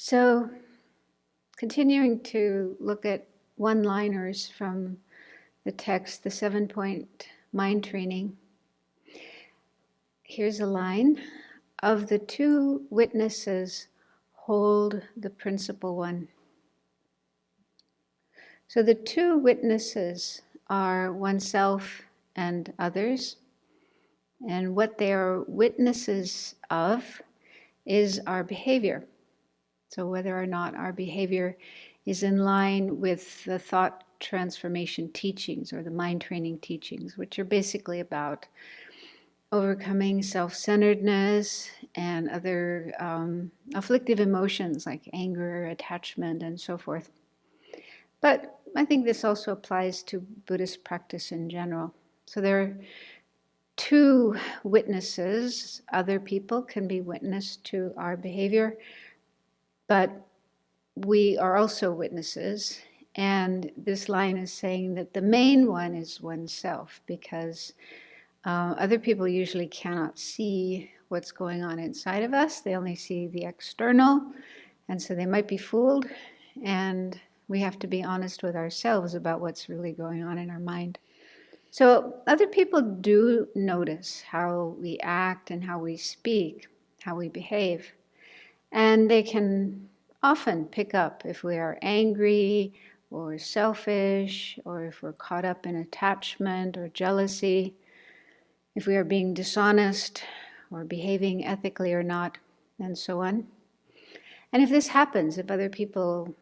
So, continuing to look at one-liners from the text, the 7-point mind training. Here's a line. Of the two witnesses, hold the principal one. So the two witnesses are oneself and others. And what they are witnesses of is our behavior. So whether or not our behavior is in line with the thought transformation teachings or the mind training teachings, which are basically about overcoming self-centeredness and other afflictive emotions like anger, attachment, and so forth. But I think this also applies to Buddhist practice in general. So there are two witnesses. Other people can be witness to our behavior, but we are also witnesses. And this line is saying that the main one is oneself, because other people usually cannot see what's going on inside of us. They only see the external, and so they might be fooled. And we have to be honest with ourselves about what's really going on in our mind. So other people do notice how we act and how we speak, how we behave. And they can often pick up if we are angry or selfish, or if we're caught up in attachment or jealousy, if we are being dishonest or behaving ethically or not, and so on. And if this happens, if other people,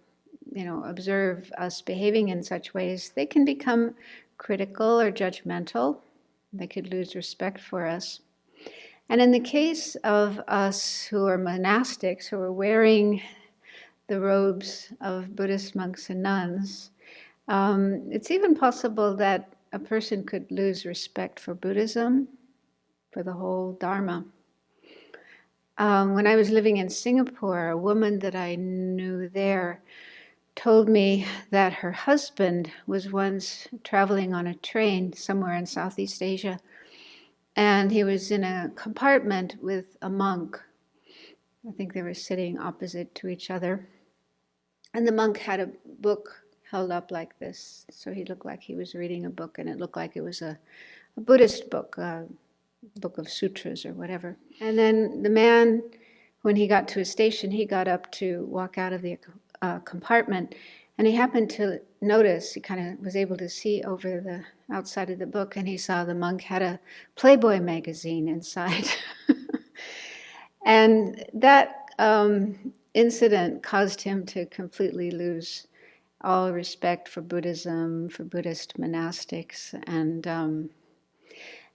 observe us behaving in such ways, they can become critical or judgmental. They could lose respect for us. And in the case of us who are monastics, who are wearing the robes of Buddhist monks and nuns, it's even possible that a person could lose respect for Buddhism, for the whole Dharma. When I was living in Singapore, a woman that I knew there told me that her husband was once traveling on a train somewhere in Southeast Asia, and he was in a compartment with a monk. I think they were sitting opposite to each other. And the monk had a book held up like this. So he looked like he was reading a book, and it looked like it was a Buddhist book, a book of sutras or whatever. And then the man, when he got to a station, he got up to walk out of the compartment, and he happened to notice, he kind of was able to see over the outside of the book, and he saw the monk had a Playboy magazine inside. And that incident caused him to completely lose all respect for Buddhism, for Buddhist monastics, and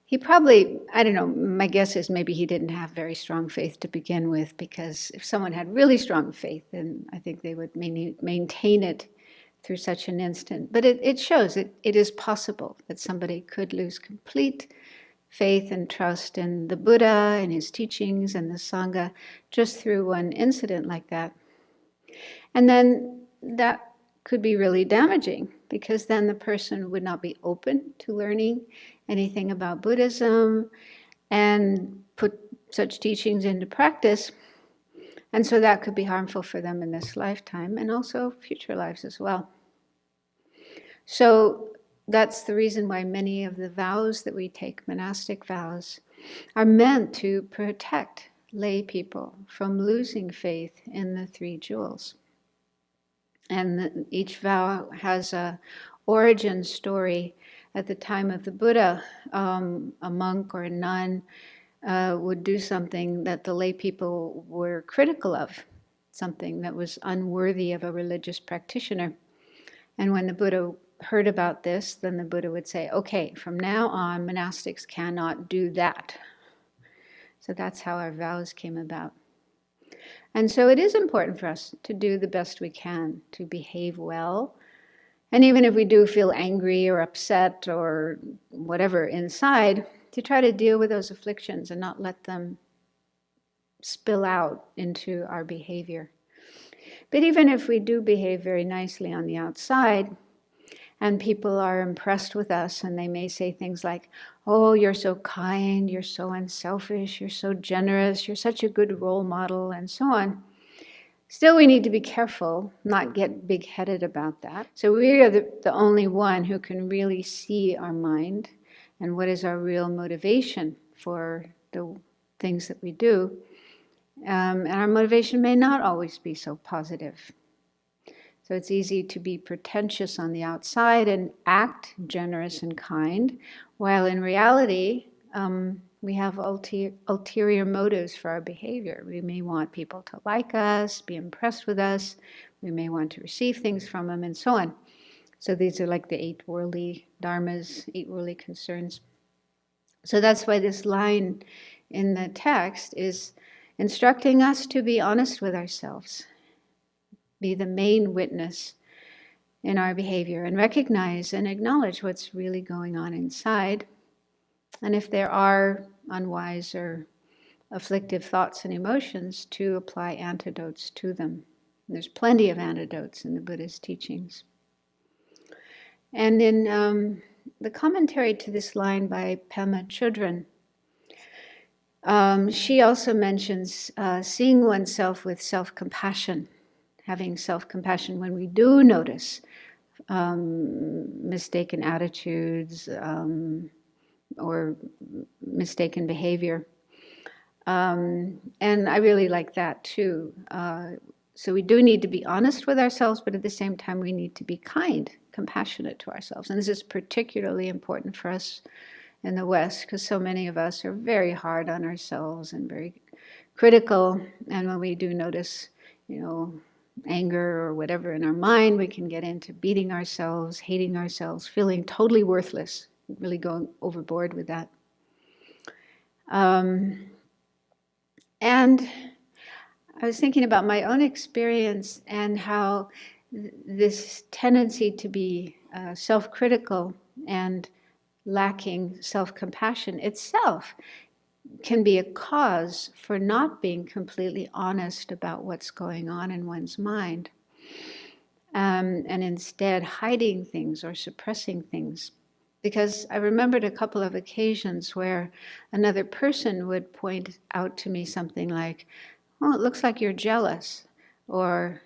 he probably, I don't know, my guess is maybe he didn't have very strong faith to begin with, because if someone had really strong faith, then I think they would maintain it through such an instant. But it shows it is possible that somebody could lose complete faith and trust in the Buddha and his teachings and the Sangha just through one incident like that. And then that could be really damaging, because then the person would not be open to learning anything about Buddhism and put such teachings into practice. And so that could be harmful for them in this lifetime and also future lives as well. So that's the reason why many of the vows that we take, monastic vows, are meant to protect lay people from losing faith in the three jewels. And each vow has a origin story. At the time of the Buddha, a monk or a nun would do something that the lay people were critical of, something that was unworthy of a religious practitioner. And when the Buddha heard about this, then the Buddha would say, okay, from now on, monastics cannot do that. So that's how our vows came about. And so it is important for us to do the best we can, to behave well. And even if we do feel angry or upset or whatever inside, to try to deal with those afflictions and not let them spill out into our behavior. But even if we do behave very nicely on the outside, and people are impressed with us, and they may say things like, oh, you're so kind, you're so unselfish, you're so generous, you're such a good role model, and so on. Still, we need to be careful, not get big-headed about that. So we are the only one who can really see our mind and what is our real motivation for the things that we do. And our motivation may not always be so positive. So it's easy to be pretentious on the outside and act generous and kind, while in reality, we have ulterior motives for our behavior. We may want people to like us, be impressed with us. We may want to receive things from them, and so on. So these are like the 8 worldly dharmas, 8 worldly concerns. So that's why this line in the text is instructing us to be honest with ourselves, be the main witness in our behavior, and recognize and acknowledge what's really going on inside. And if there are unwise or afflictive thoughts and emotions, to apply antidotes to them. There's plenty of antidotes in the Buddha's teachings. And in the commentary to this line by Pema Chodron, she also mentions seeing oneself with self-compassion, having self-compassion when we do notice mistaken attitudes or mistaken behavior. And I really like that too. So we do need to be honest with ourselves, but at the same time we need to be kind, compassionate to ourselves. And this is particularly important for us in the West, because so many of us are very hard on ourselves and very critical. And when we do notice, anger or whatever in our mind, we can get into beating ourselves, hating ourselves, feeling totally worthless, really going overboard with that. And I was thinking about my own experience and how this tendency to be self-critical and lacking self-compassion itself can be a cause for not being completely honest about what's going on in one's mind, and instead hiding things or suppressing things. Because I remembered a couple of occasions where another person would point out to me something like, "Oh, it looks like you're jealous," or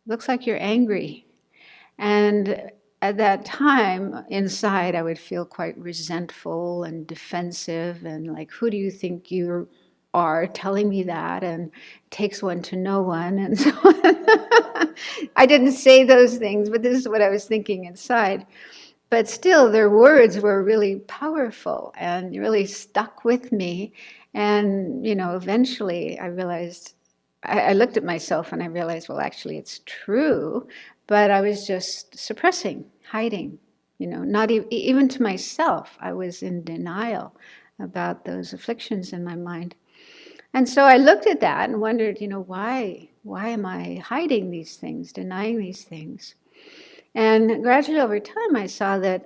"looks like you're angry." And at that time, inside, I would feel quite resentful and defensive and like, who do you think you are telling me that? And it takes one to know one, and so on. I didn't say those things, but this is what I was thinking inside. But still, their words were really powerful and really stuck with me. And, eventually I realized, I looked at myself and I realized, well, actually it's true, but I was just suppressing, hiding, not even to myself. I was in denial about those afflictions in my mind. And so I looked at that and wondered, why am I hiding these things, denying these things? And gradually over time, I saw that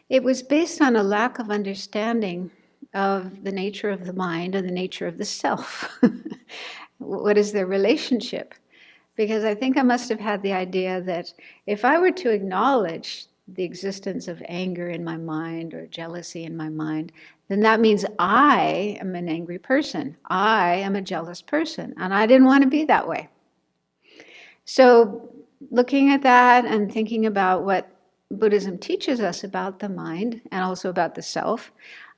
it was based on a lack of understanding of the nature of the mind and the nature of the self. What is their relationship? Because I think I must have had the idea that if I were to acknowledge the existence of anger in my mind or jealousy in my mind, then that means I am an angry person. I am a jealous person. And I didn't want to be that way. So looking at that and thinking about what Buddhism teaches us about the mind and also about the self,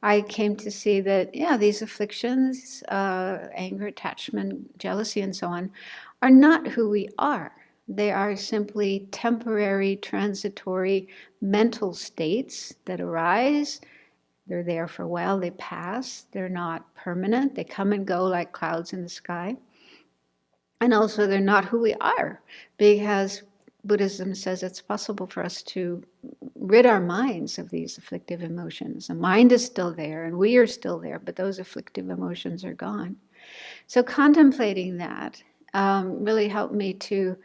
I came to see that, these afflictions, anger, attachment, jealousy, and so on, are not who we are. They are simply temporary, transitory mental states that arise. They're there for a while, they pass. They're not permanent. They come and go like clouds in the sky. And also they're not who we are, because Buddhism says it's possible for us to rid our minds of these afflictive emotions. The mind is still there and we are still there, but those afflictive emotions are gone. So contemplating that really helped me to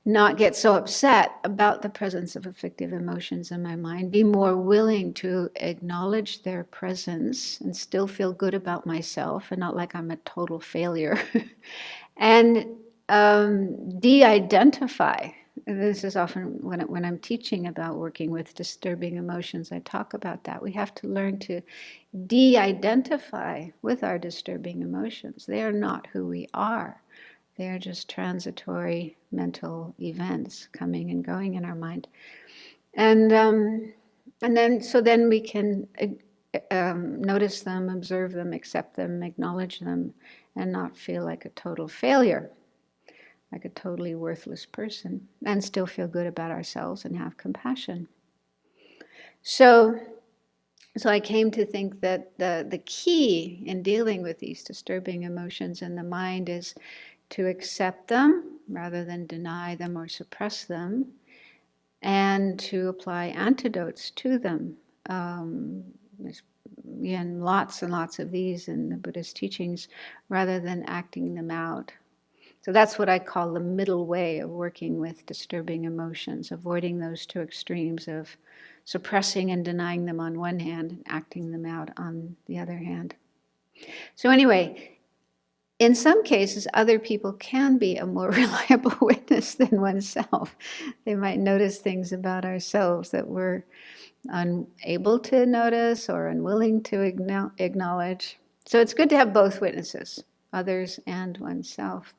not get so upset about the presence of afflictive emotions in my mind, be more willing to acknowledge their presence and still feel good about myself and not like I'm a total failure. And de-identify. This is often when I'm teaching about working with disturbing emotions, I talk about that. We have to learn to de-identify with our disturbing emotions. They are not who we are. They are just transitory mental events coming and going in our mind. And then we can notice them, observe them, accept them, acknowledge them, and not feel like a total failure, like a totally worthless person, and still feel good about ourselves and have compassion. So I came to think that the key in dealing with these disturbing emotions in the mind is to accept them rather than deny them or suppress them, and to apply antidotes to them. There's again lots and lots of these in the Buddhist teachings, rather than acting them out. So that's what I call the middle way of working with disturbing emotions, avoiding those two extremes of suppressing and denying them on one hand and acting them out on the other hand. So anyway, in some cases, other people can be a more reliable witness than oneself. They might notice things about ourselves that we're unable to notice or unwilling to acknowledge. So it's good to have both witnesses, others and oneself.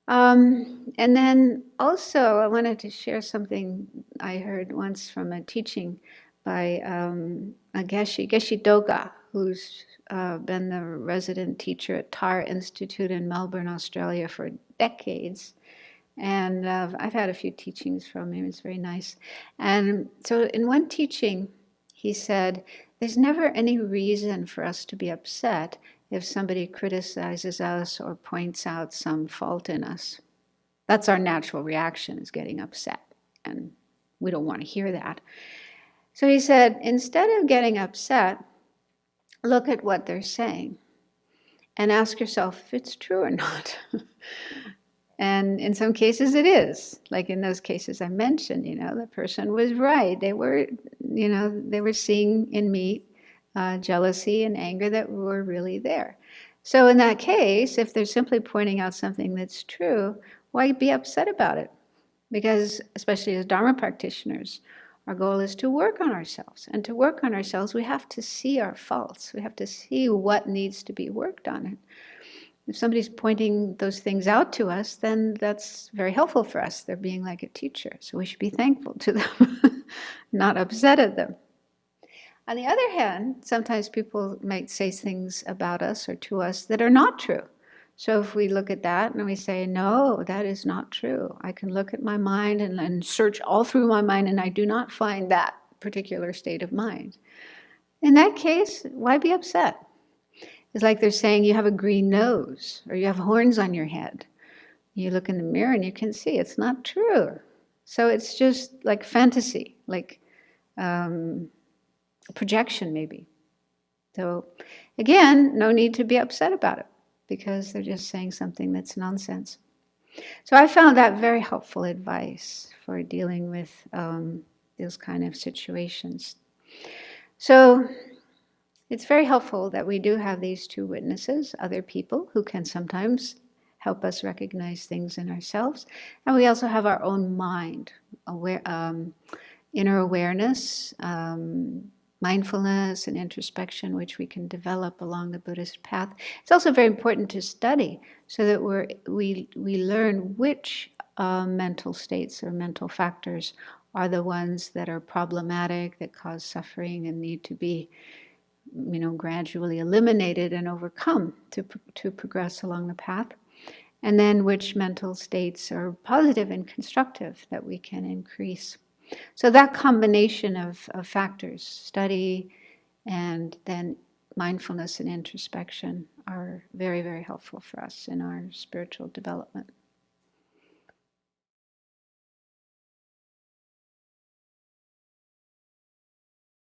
And then also, I wanted to share something I heard once from a teaching by a Geshe Doga, who's been the resident teacher at Tar Institute in Melbourne, Australia for decades. And I've had a few teachings from him. It's very nice. And so in one teaching, he said, there's never any reason for us to be upset if somebody criticizes us or points out some fault in us. That's our natural reaction, is getting upset. And we don't want to hear that. So he said, instead of getting upset, look at what they're saying and ask yourself if it's true or not. And in some cases it is. Like in those cases I mentioned, the person was right. They were seeing in me jealousy and anger that were really there. So in that case, if they're simply pointing out something that's true, why be upset about it? Because especially as Dharma practitioners, our goal is to work on ourselves. And to work on ourselves, we have to see our faults. We have to see what needs to be worked on. If somebody's pointing those things out to us, then that's very helpful for us. They're being like a teacher. So we should be thankful to them, not upset at them. On the other hand, sometimes people might say things about us or to us that are not true. So if we look at that and we say, no, that is not true. I can look at my mind and search all through my mind and I do not find that particular state of mind. In that case, why be upset? It's like they're saying you have a green nose or you have horns on your head. You look in the mirror and you can see it's not true. So it's just like fantasy, like projection maybe. So again, no need to be upset about it because they're just saying something that's nonsense. So I found that very helpful advice for dealing with those kind of situations. So it's very helpful that we do have these two witnesses, other people who can sometimes help us recognize things in ourselves. And we also have our own mind, inner awareness, mindfulness and introspection, which we can develop along the Buddhist path. It's also very important to study so that we learn which mental states or mental factors are the ones that are problematic, that cause suffering and need to be gradually eliminated and overcome to progress along the path. And then which mental states are positive and constructive that we can increase. So that combination of factors, study and then mindfulness and introspection, are very, very helpful for us in our spiritual development.